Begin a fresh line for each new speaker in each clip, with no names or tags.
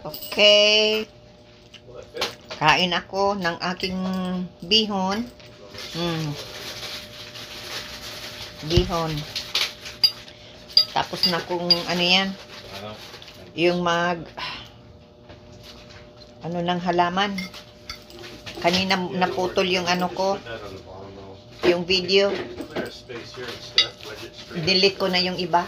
Okay. Kain ako ng aking bihon. Bihon. Tapos na kung ano yan. Yung ano ng halaman. Kanina naputol yung ano ko. Yung video. Delete ko na yung iba.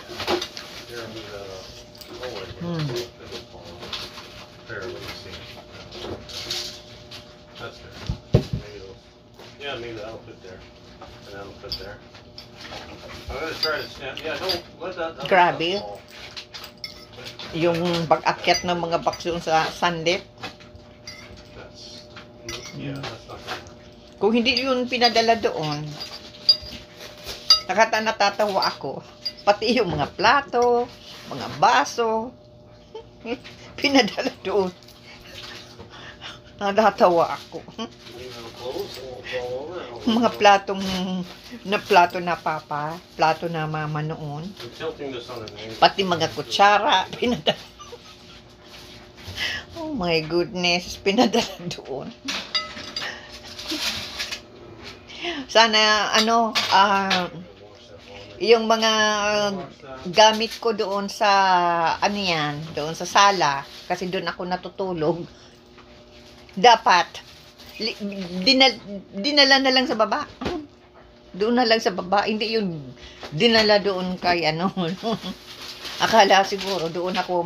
Yeah, maybe that'll fit there. And that'll fit there. I'm gonna try to stand. Yeah, don't let that.
Grabe. Yung pag-akyat ng mga bakso sa sandit.
Yeah, that's not good.
Kung hindi yun pinadala doon, natatawa ako. Pati yung mga plato, mga baso, pinadala doon. Natatawa ako. Mga plato na papa, plato na mama noon. Pati mga kutsara, pinadala. Oh my goodness, pinadala doon. Sana, yung mga gamit ko doon sa, doon sa sala, kasi doon ako natutulog, dapat, dinala na lang sa baba. Doon na lang sa baba, hindi yung dinala doon kay, akala siguro, doon ako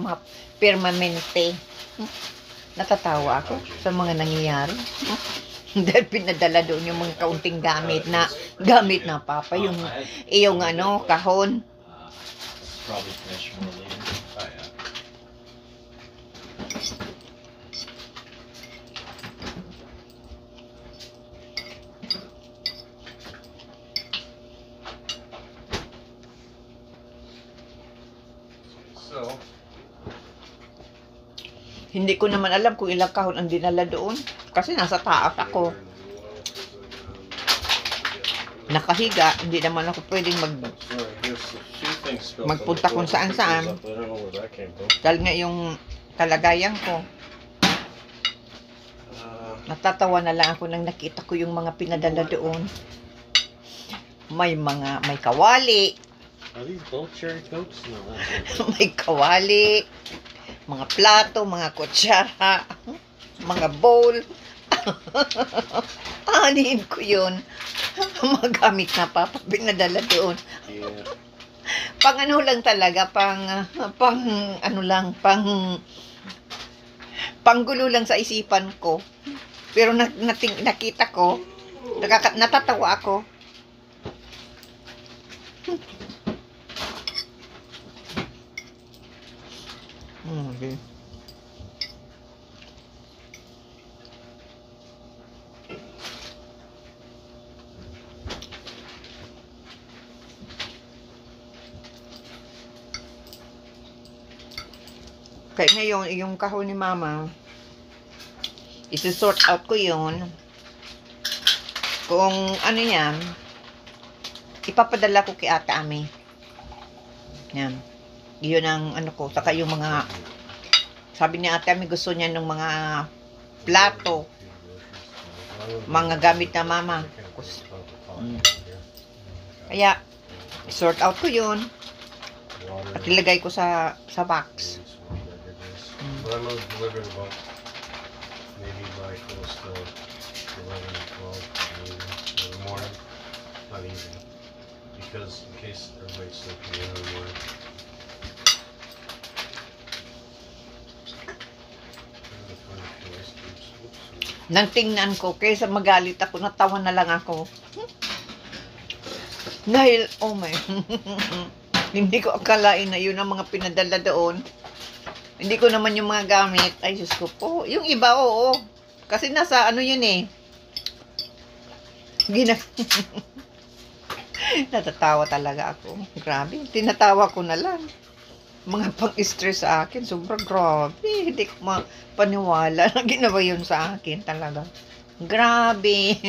permanente. Natatawa ako sa mga nangyayari. Dahil pinadala doon yung mga kaunting gamit na papa, yung kahon.
So,
hindi ko naman alam kung ilang kahon ang dinala doon. Kasi nasa taas ako. Nakahiga. Hindi naman ako pwedeng magpunta kung saan-saan. Dahil nga yung kalagayan ko. Natatawa na lang ako nang nakita ko yung mga pinadala doon. May kawali.
Are these both cherry coats? No,
May kawali. Mga plato, mga kutsara, mga bowl. Anin ko yun. Magamit na papa, pinadala doon.
Yeah.
Pang lang talaga, panggulo lang sa isipan ko. Pero nakita ko, natatawa ako. Okay. Kaya ngayon, yung kahon ni mama, isi-sort out ko yun. Kung ano yan, ipapadala ko kay Ate Ami. Yan. Yun ang ko. Saka yung mga, sabi ni Ate Ami, gusto niya ng mga plato, mga gamit na mama. Kaya, sort out ko yun. At ilagay ko sa box.
But I'm going to deliver it about maybe by close to 11, 12, maybe in the morning. Not even. Because in case everybody's sleeping in the morning.
Nang tingnan ko, kaysa magalit ako, natawa na lang ako. Dahil, oh my, hindi ko akalain na yun ang mga pinadala doon. Hindi ko naman yung mga gamit. Ay, Diyos ko po. Yung iba, oo. Kasi nasa, yun eh. Natatawa talaga ako. Grabe. Tinatawa ko na lang. Mga pang-stress sa akin. Sobrang grabe. Hindi ko mapaniwala na ginawa yun sa akin talaga. Grabe.